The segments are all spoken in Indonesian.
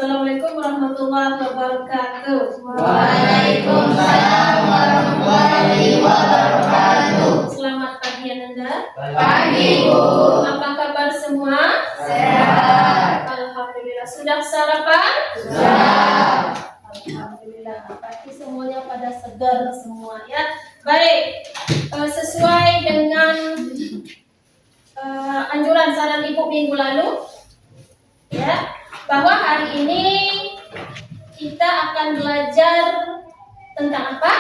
Assalamualaikum warahmatullahi wabarakatuh. Waalaikumsalam warahmatullahi wabarakatuh. Selamat pagi Ananda. Pagi Bu. Apa kabar semua? Sehat. Alhamdulillah. Sudah sarapan? Sudah. Alhamdulillah. Pasti semuanya pada segar semua ya. Baik. Sesuai dengan anjuran saran Ibu minggu lalu, ya, bahwa hari ini kita akan belajar tentang apa?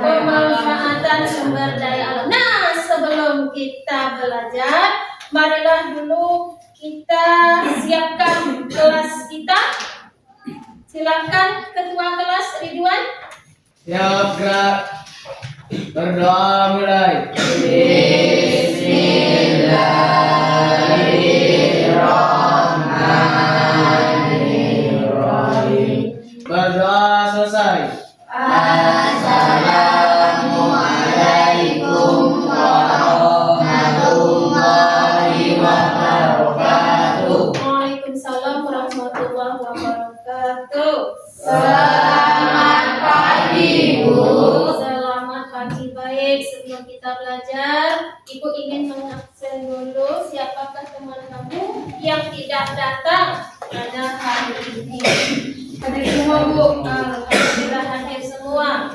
Pemanfaatan sumber daya alam. Nah, sebelum kita belajar, marilah dulu kita siapkan kelas kita. Silakan Ketua Kelas Ridwan. Siap, gerak. Berdoa mulai. Bismillahirrahmanirrahim. Berdoa selesai. Assalamualaikum warahmatullahi wabarakatuh. Waalaikumsalam warahmatullahi wabarakatuh. Selamat pagi Bu. Selamat pagi. Baik, sebelum kita belajar, Ibu ingin mengabsen dulu siapakah teman kamu yang tidak datang pada hari ini. Hadir semua Bu. Alhamdulillah hadir semua.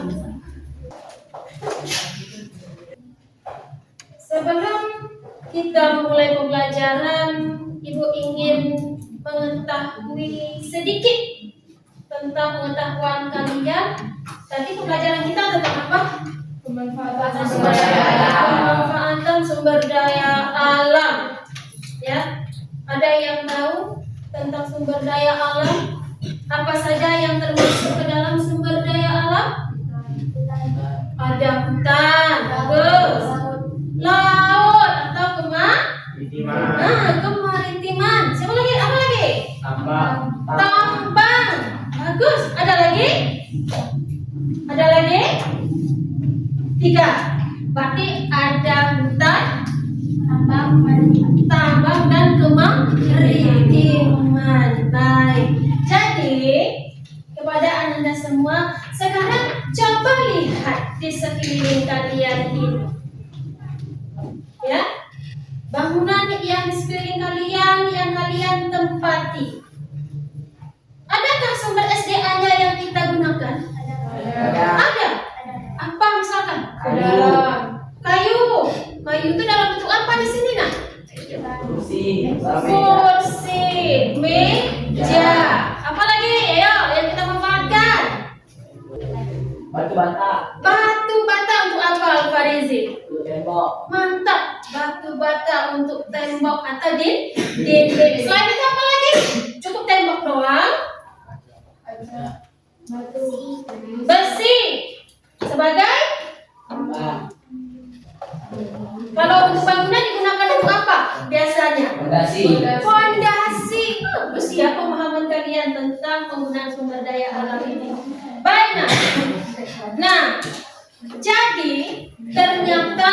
Sebelum kita memulai pembelajaran, Ibu ingin mengetahui sedikit tentang pengetahuan kalian. Tadi pembelajaran kita tentang apa? Pemanfaatan sumber daya alam. Ya, ada yang tahu tentang sumber daya alam? Apa saja yang termasuk ke dalam sumber daya alam? Ada hutan, bagus. Laut atau kemaritiman. Siapa lagi? Apa lagi? Tambang. Bagus. Ada lagi? Ada lagi? 3. Berarti ada hutan, tambang dan kemaritiman. Baik. Jadi kepada Anda semua, sekarang coba lihat di sekeliling kalian ini. Ya, bangunan yang di sekeliling kalian yang kalian tempati. Adakah sumber SDA-nya yang kita gunakan? Ada. Apa misalkan? Kayu. Kayu itu dalam bentuk apa di sini nak? Kursi, meja. Apa lagi? Ayo, yang kita manfaatkan. Batu bata. Batu bata untuk apa, Al-Farizi? Tembok. Mantap. Batu bata untuk tembok atau dinding. Selain itu apa lagi? Cukup tembok doang? Besi. Sebagai? Kalau untuk bangunan digunakan untuk apa biasanya? Fondasi. Bagus ya pemahaman kalian tentang penggunaan sumber daya alam ini. Baik, nah, jadi ternyata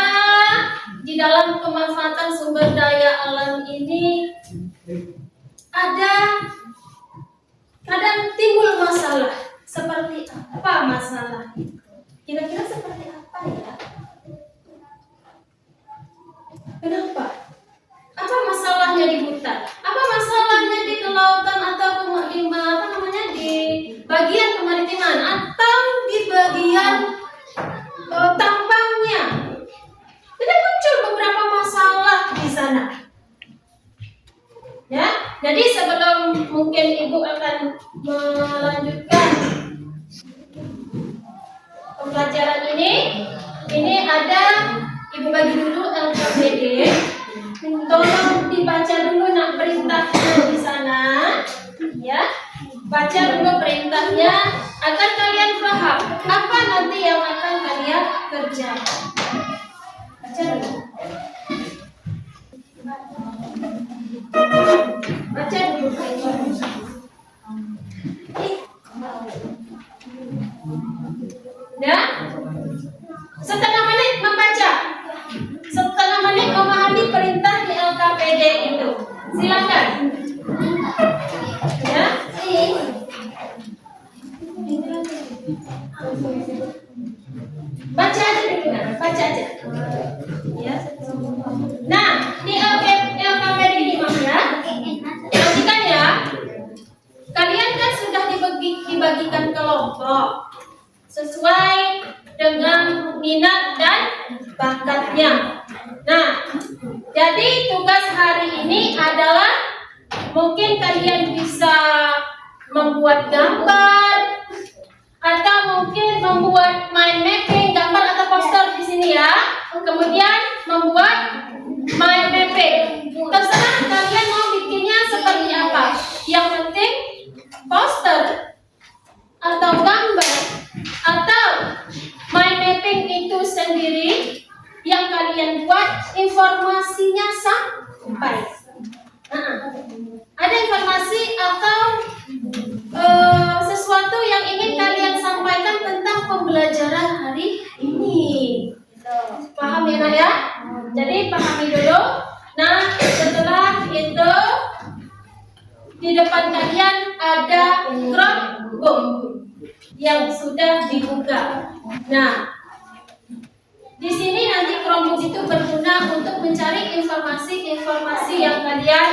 di dalam pemanfaatan sumber daya alam ini ada kadang timbul masalah. Seperti apa masalah? Kira-kira seperti apa ya? Kenapa? Apa masalahnya di hutan? Apa masalahnya di kelautan atau di bagian kemaritiman atau di bagian tambangnya? Tidak muncul beberapa masalah di sana. Ya, jadi sebelum mungkin Ibu akan melanjutkan pembelajaran ini ada Ibu bagi dulu LKPD. Tolong dibaca dulu nak perintahnya di sana, ya. Baca dulu perintahnya agar kalian paham apa nanti yang akan kalian kerjakan. Baca dulu. Baca dulu perintahnya. Ya. Setengah menit membaca. Setengah menit memahami perintah di LKPD itu. Silakan. Ya. Nah, di LKPD ini Mas ya. Perhatikan ya. Kalian kan sudah dibagikan kelompok sesuai dengan minat dan bakatnya. Nah, jadi tugas hari ini adalah mungkin kalian bisa membuat gambar atau mungkin membuat mind mapping, gambar atau poster di sini ya. Kemudian membuat mind mapping. Terserah kalian mau bikinnya seperti apa. Yang penting poster atau gambar atau mind mapping itu sendiri yang kalian buat informasinya sampai. Ada informasi atau sesuatu yang ingin kalian sampaikan tentang pembelajaran hari ini. Paham ya Nak ya? Jadi pahami dulu. Nah, setelah itu di depan kalian ada Chromebook yang sudah dibuka. Nah, di sini nanti Chromebook itu berguna untuk mencari informasi-informasi yang kalian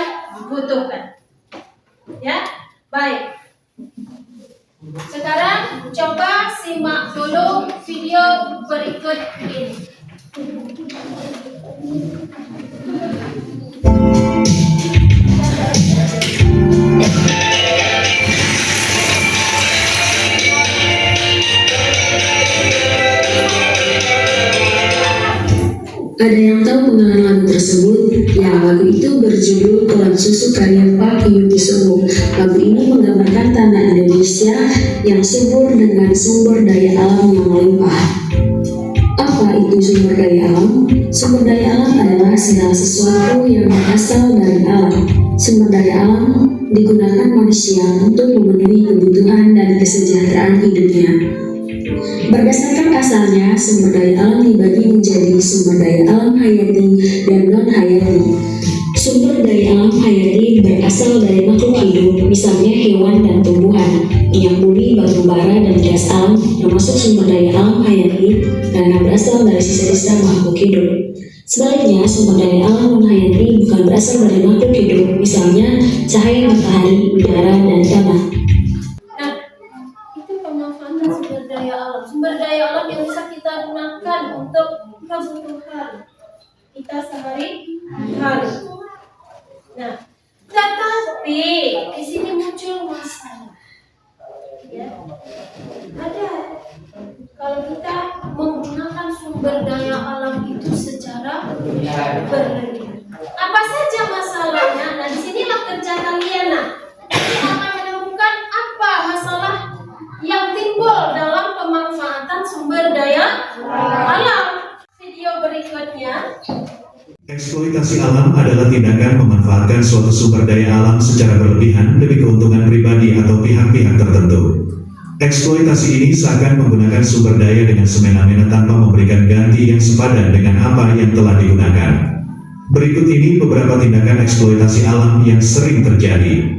butuhkan. Ya, baik. Sekarang coba simak dulu video berikut ini. Ada yang tahu mengenai lagu tersebut? Ya, lagu itu berjudul Kolam Susu karya Pak Yudhisono. Lagu ini menggambarkan tanah Indonesia yang subur dengan sumber daya alam yang melimpah. Apa itu sumber daya alam? Sumber daya alam adalah segala sesuatu yang berasal dari alam. Sumber daya alam digunakan manusia untuk memenuhi kebutuhan dan kesejahteraan hidupnya. Berdasarkan asalnya, sumber daya alam dibagi menjadi sumber daya alam hayati dan non-hayati. Sumber daya alam hayati berasal dari makhluk hidup, misalnya hewan dan tumbuhan, minyak bumi, batu bara, dan gas alam, termasuk sumber daya alam hayati karena berasal dari sisa-sisa makhluk hidup. Sebaliknya, sumber daya alam non-hayati bukan berasal dari makhluk hidup, misalnya cahaya matahari, udara, dan tanah. Sumber daya alam yang bisa kita gunakan untuk kebutuhan kita sehari-hari. Nah, tetapi di sini muncul masalah. Ya, ada kalau kita menggunakan sumber daya alam itu secara berlebihan. Apa saja masalahnya? Nah, di sinilah kerja kalian. Nah, kita akan menemukan apa masalah yang timbul dalam pemanfaatan sumber daya alam. Video berikutnya. Eksploitasi alam adalah tindakan memanfaatkan suatu sumber daya alam secara berlebihan demi keuntungan pribadi atau pihak-pihak tertentu. Eksploitasi ini seakan menggunakan sumber daya dengan semena-mena tanpa memberikan ganti yang sepadan dengan apa yang telah digunakan. Berikut ini beberapa tindakan eksploitasi alam yang sering terjadi.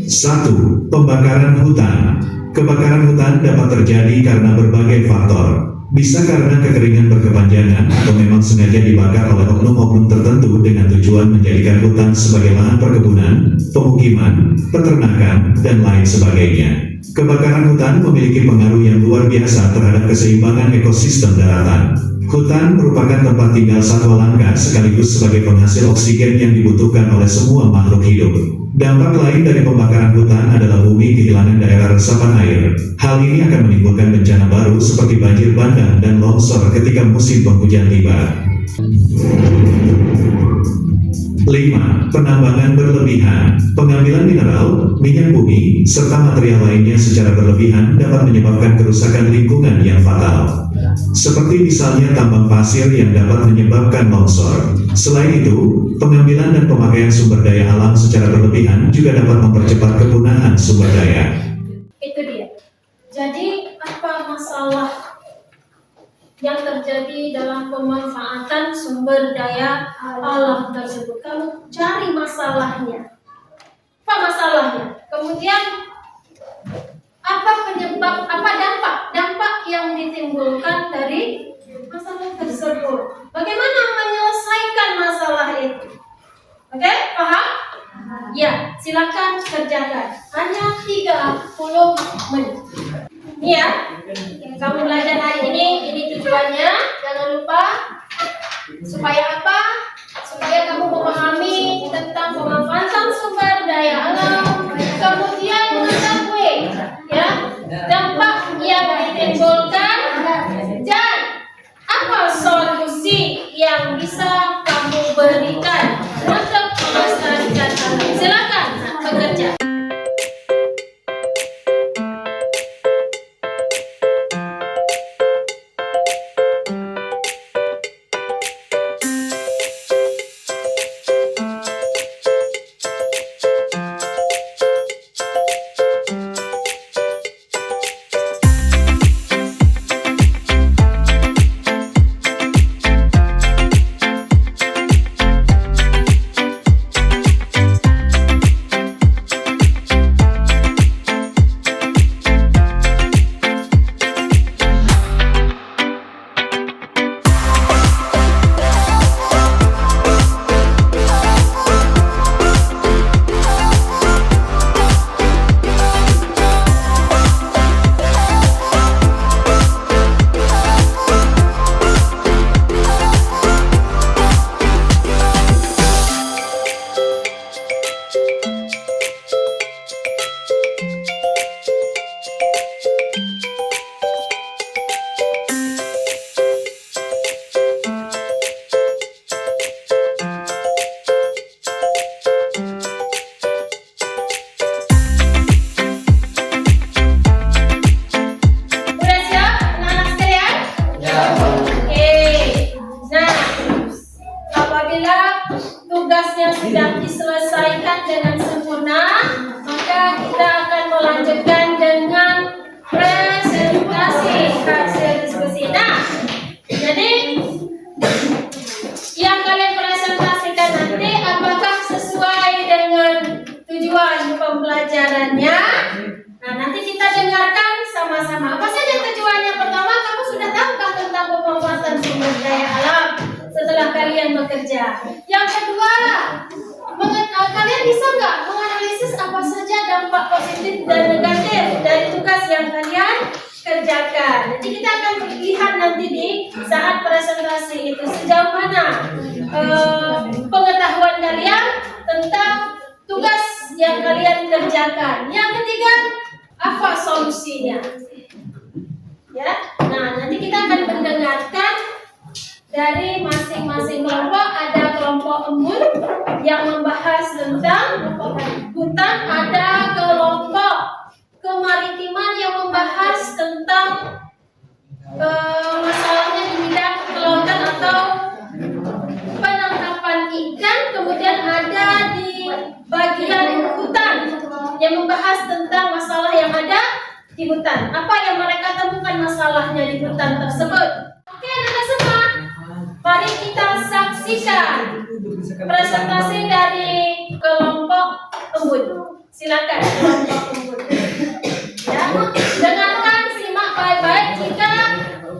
1. Pembakaran hutan. Kebakaran hutan dapat terjadi karena berbagai faktor. Bisa karena kekeringan berkepanjangan atau memang sengaja dibakar oleh oknum-oknum tertentu dengan tujuan menjadikan hutan sebagai lahan perkebunan, pemukiman, peternakan, dan lain sebagainya. Kebakaran hutan memiliki pengaruh yang luar biasa terhadap keseimbangan ekosistem daratan. Hutan merupakan tempat tinggal satwa langka sekaligus sebagai penghasil oksigen yang dibutuhkan oleh semua makhluk hidup. Dampak lain dari pembakaran hutan adalah bumi kehilangan daerah resapan air. Hal ini akan menimbulkan bencana baru seperti banjir bandang dan longsor ketika musim penghujan tiba. 5. Penambangan berlebihan. Pengambilan mineral, minyak bumi, serta material lainnya secara berlebihan dapat menyebabkan kerusakan lingkungan yang fatal. Seperti misalnya tambang pasir yang dapat menyebabkan longsor. Selain itu, pengambilan dan pemakaian sumber daya alam secara berlebihan juga dapat mempercepat kepunahan sumber daya. Itu dia. Jadi apa masalah yang terjadi dalam pemanfaatan sumber daya alam tersebut? Kamu cari masalahnya. Apa masalahnya? Kemudian apa penyebab, apa dampak yang ditimbulkan dari Bagaimana menyelesaikan masalah itu? Oke, paham? Ya, silakan kerjakan. Hanya 30 menit. Ini ya, kamu belajar hari ini tujuannya. Jangan lupa. Supaya apa? Supaya kamu memahami tentang pemanfaatan sumber daya alam, kemudian mengetahui ya dampak yang ditimbulkan dan apa solusi yang bisa kamu berikan untuk melestarikan alam. Silakan bekerja. Tugasnya sudah diselesaikan dengan sempurna, maka kita akan melanjutkan dengan presentasi hasil diskusi. Nah, jadi yang kalian presentasikan nanti apakah sesuai dengan tujuan pembelajarannya? Nah, nanti kita dengarkan sama-sama. Apa saja tujuannya? Pertama, kamu sudah tahukah tentang pemanfaatan sumber daya alam setelah kalian bekerja? Yang kedua, kalian bisa nggak menganalisis apa saja dampak positif dan negatif dari tugas yang kalian kerjakan? Jadi kita akan lihat nanti di saat presentasi itu sejauh mana pengetahuan kalian tentang tugas yang kalian kerjakan. Yang ketiga, apa solusinya? Ya, nah nanti kita akan mendengarkan dari masing-masing kelompok. Ada kelompok embun yang membahas tentang hutan, ada kelompok kemaritiman yang membahas tentang masalahnya di bidang kelautan atau penangkapan ikan. Kemudian ada di bagian hutan yang membahas tentang masalah yang ada di hutan. Apa yang mereka temukan masalahnya di hutan tersebut? Oke, anak-anak semua, mari kita saksikan presentasi dari kelompok embun. Silakan kelompok embun. Ya, dengarkan, simak baik-baik. Jika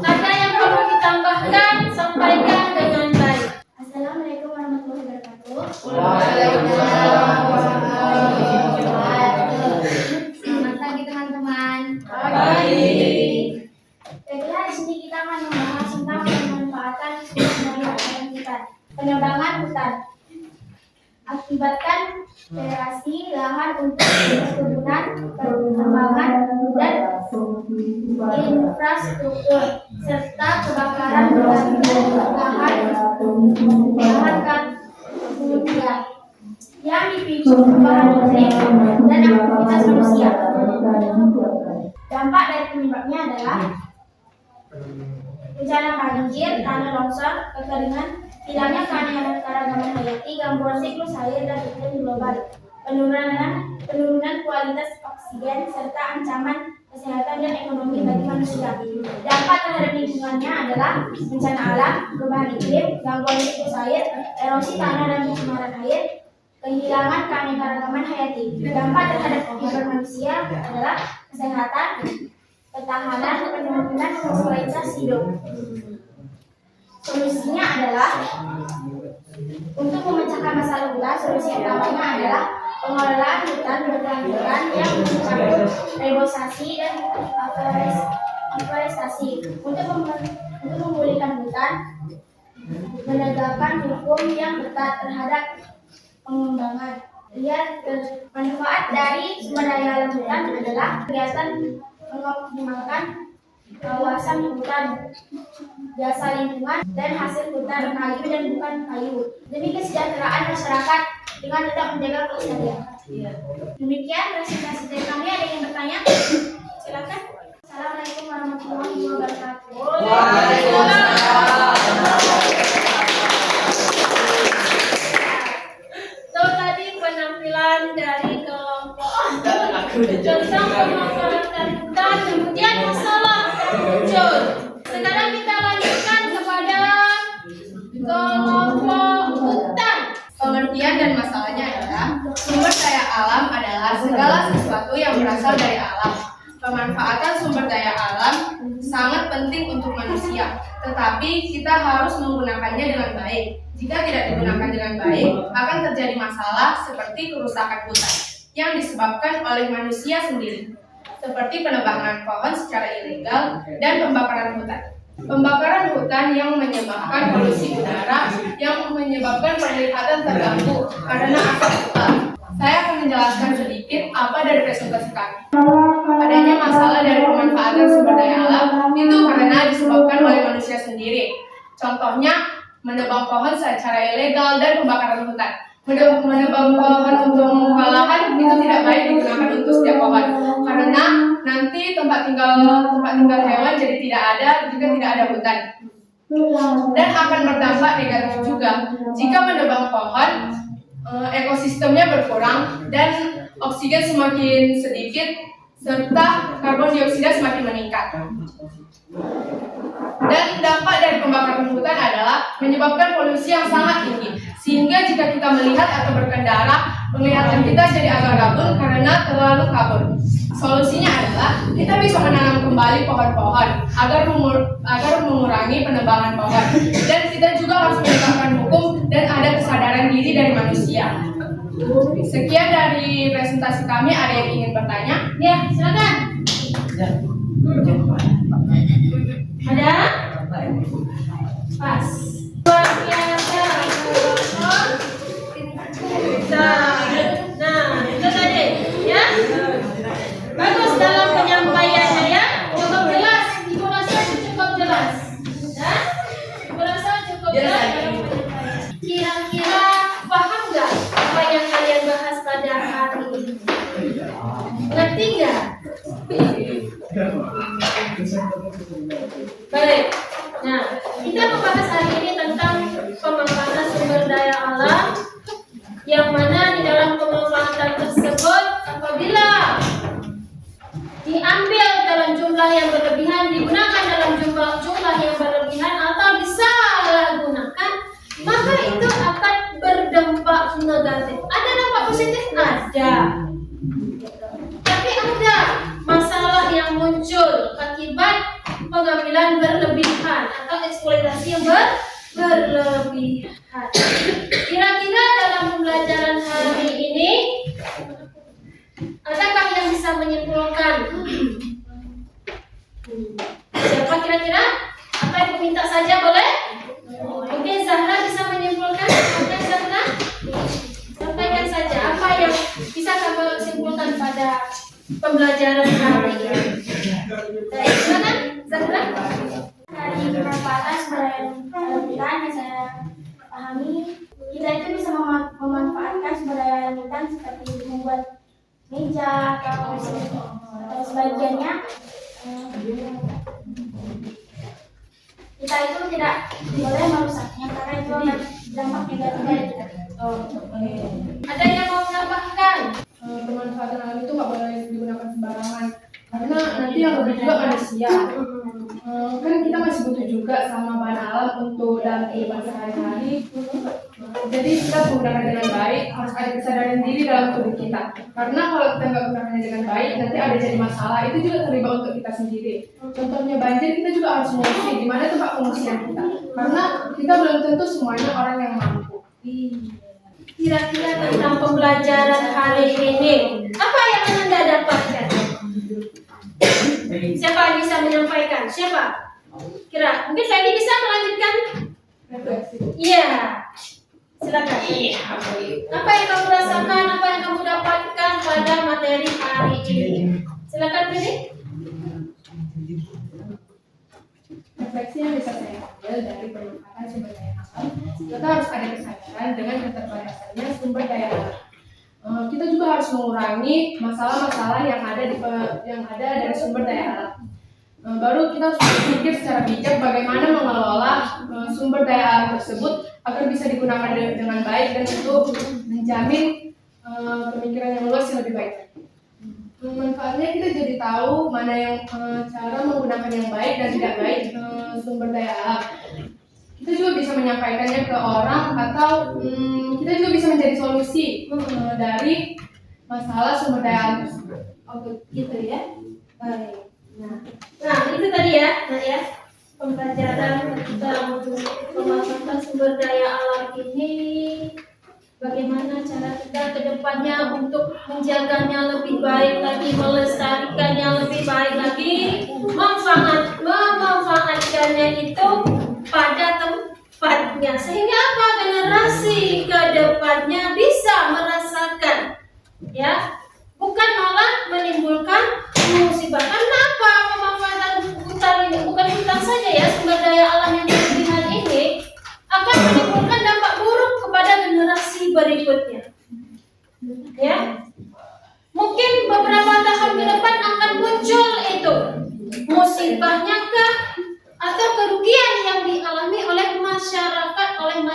ada yang perlu ditambahkan, sampaikan dengan baik. Assalamualaikum warahmatullahi wabarakatuh. Waalaikumsalam warahmatullahi wabarakatuh. Selamat pagi teman-teman. Baik. Baiklah, di sini kita akan membahas tentang pemanfaatan sumber daya alam hutan. Penebangan hutan akibatkan degrasi lahan untuk perkebunan, pertambangan, dan infrastruktur serta kebakaran hutan lahan kan kemudian yang dipicu perubahan iklim dan aktivitas manusia. Dampak dari penyebabnya adalah bencana banjir, tanah longsor, kekeringan, hilangnya keanekaragaman hayati, gangguan siklus air dan iklim global, penurunan kualitas oksigen, serta ancaman kesehatan dan ekonomi bagi manusia. Dampak terhadap lingkungannya adalah bencana alam, perubahan iklim, gangguan siklus air, erosi tanah dan pencemaran air, kehilangan keanekaragaman hayati. Dampak terhadap kehidupan manusia adalah kesehatan, ketahanan, penurunan kualitas hidup. Solusinya adalah untuk memecahkan masalah hutan. Solusi utamanya adalah pengelolaan hutan berkelanjutan yang mencakup reboisasi dan afforestasi. Untuk memulihkan hutan, menegakkan hukum yang ketat terhadap pengembangan. Manfaat dari sumber daya alam hutan adalah kegiatan mengoptimalkan kawasan hutan, jasa lingkungan, dan hasil hutan kayu dan bukan kayu, demi kesejahteraan masyarakat dengan tetap menjaga kelestarian. Demikian presentasi dari kami. Ada yang bertanya? Silakan. Assalamualaikum warahmatullahi wabarakatuh. So tadi penampilan dari kelompok tentang pemanfaatan hutan, kemudian masalah muncul. Sekarang kita lanjutkan kepada kelompok hutan. Pengertian dan masalahnya adalah sumber daya alam adalah segala sesuatu yang berasal dari alam. Pemanfaatan sumber daya alam sangat penting untuk manusia, tetapi kita harus menggunakannya dengan baik. Jika tidak digunakan dengan baik, akan terjadi masalah seperti kerusakan hutan yang disebabkan oleh manusia sendiri, seperti penebangan pohon secara ilegal dan pembakaran hutan. Pembakaran hutan yang menyebabkan polusi udara, yang menyebabkan penglihatan terganggu karena asap tebal. Saya akan menjelaskan sedikit apa dari presentasi kami. Adanya masalah dari pemanfaatan sumber daya alam itu karena disebabkan oleh manusia sendiri. Contohnya, menebang pohon secara ilegal dan pembakaran hutan. Menebang pohon untuk membuka lahan itu tidak baik digunakan untuk setiap pohon, karena nanti tempat tinggal hewan jadi tidak ada jika tidak ada hutan. Dan akan berdampak negatif juga jika menebang pohon, ekosistemnya berkurang dan oksigen semakin sedikit serta karbon dioksida semakin meningkat. Dan dampak dari pembakaran hutan adalah menyebabkan polusi yang sangat tinggi, sehingga jika kita melihat atau berkendara, penglihatan kita jadi agak gabun karena terlalu kabur. Solusinya adalah kita bisa menanam kembali pohon-pohon agar mengurangi penebangan pohon. Dan kita juga harus menegakkan hukum dan ada kesadaran diri dari manusia. Sekian dari presentasi kami. Ada yang ingin bertanya? Ya, silakan. Ada? Pas. Luar biasa. Nah, itu tadi, ya. Bagus dalam penyampaiannya, ya. Cukup jelas. Ibu rasa cukup jelas. Ya? Ibu rasa cukup jelas dalam penyampaian. Kira-kira paham nggak apa yang kalian bahas pada hari ini? Ngerti nggak? Baik. Nah, kita membahas hari ini tentang pemanfaatan sumber daya alam, yang mana di dalam pemanfaatan tersebut apabila diambil dalam jumlah yang berlebihan, digunakan dalam jumlah yang berlebihan atau disalahgunakan, maka itu akan berdampak negatif. Ada dampak positif? Ada. Tapi ada masalah yang muncul akibat pengambilan berlebihan atau eksploitasi yang berlebihan. Kira-kira dalam pembelajaran hari ini, adakah yang bisa menyimpulkan? Siapa kira-kira? Apa yang minta saja boleh? Mungkin Zahra bisa menyimpulkan. Oke, Zahra, sampaikan saja apa yang bisa kamu simpulkan pada pembelajaran hari ini. Baik, silakan Zahra. Dari pemanfaatan sumber daya hutan yang saya pahami, kita itu bisa memanfaatkan sumber daya hutan seperti membuat meja atau sebagiannya. Kita itu tidak boleh merusaknya karena itu ada dampak negatif dari kita. Ada yang mau menambahkan? Pemanfaatan alam itu nggak boleh digunakan sembarangan, karena nanti yang lebih juga manusia. Kan kita masih butuh juga sama bahan alam untuk dalam kehidupan sehari-hari. jadi kita menggunakan dengan baik, harus ada kesadaran diri dalam tubuh kita. Karena kalau kita nggak gunakannya dengan baik, nanti ada jadi masalah, itu juga terlibat untuk kita sendiri. Contohnya banjir, kita juga harus mengungsi di mana tempat pengungsian kita. Karena kita belum tentu semuanya orang yang mampu. Kira-kira tentang pembelajaran hari ini, apa yang Anda dapatkan? Siapa yang bisa menyampaikan? Siapa? Kira, mungkin Feni bisa melanjutkan? Refleksi. Iya, silakan. Apa yang kamu rasakan? Apa yang kamu dapatkan pada materi hari ini? Silakan Feni. Refleksi yang bisa saya ambil dari pemanfaatan sumber daya alam, kita harus ada kesadaran dengan keterbatasannya sumber daya alam. Kita juga harus mengurangi masalah-masalah yang ada dari sumber daya alam. Baru kita harus berpikir secara bijak bagaimana mengelola sumber daya alam tersebut agar bisa digunakan dengan baik dan untuk menjamin pemikiran yang luas yang lebih baik. Manfaatnya kita jadi tahu mana yang cara menggunakan yang baik dan tidak baik sumber daya alam. Kita juga bisa menyampaikannya ke orang atau kita juga bisa menjadi solusi dari masalah sumber daya alam tersebut. Oh, gitu ya. Baik. Nah, itu tadi ya, pembelajaran tentang pemanfaatan sumber daya alam ini. Bagaimana cara kita ke depannya untuk menjaganya lebih baik lagi, melestarikannya lebih baik lagi, memanfaatkannya itu pada tempatnya, sehingga apa, generasi ke depannya bisa merasakan, ya, bukan malah menimbulkan musibah. Karena apa, pemanfaatan hutan ini, bukan hutan saja ya, sumber daya alam yang diberikan ini akan menimbulkan dampak buruk kepada generasi berikutnya. Ya, mungkin beberapa tahun ke depan akan muncul itu musibahnya kah, atau kerugian yang dialami oleh masyarakat,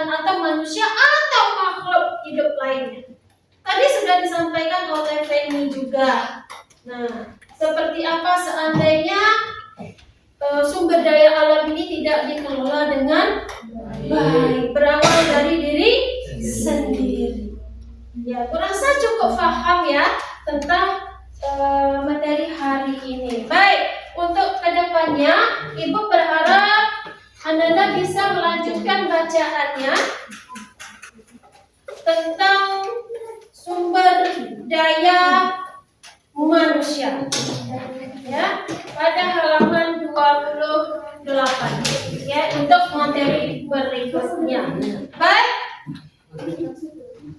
atau manusia atau makhluk hidup lainnya. Tadi sudah disampaikan oleh Feni juga. Nah, seperti apa seandainya sumber daya alam ini tidak dikelola dengan baik, berawal dari diri sendiri. Ya, kurasa cukup paham ya tentang materi hari ini. Baik, untuk kedepannya Ibu berharap Anda bisa melanjutkan bacaannya tentang sumber daya manusia. Ya, pada halaman 28 ya, untuk materi berikutnya. Baik,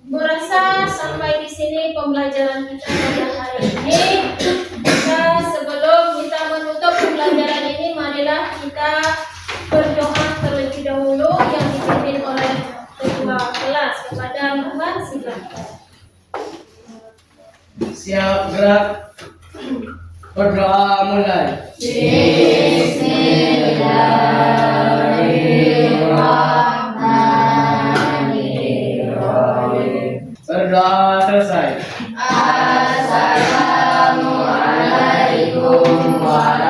kurasa sampai di sini pembelajaran kita pada hari ini. Sebelum kita menutup pembelajaran ini, marilah kita berdoa terlebih dahulu yang dipimpin oleh ketua kelas. Kepada Mbak, silakan. Siap gerak. Berdoa mulai. Bismillahirrahmanirrahim. Berdoa selesai. Assalamualaikum warahmatullahi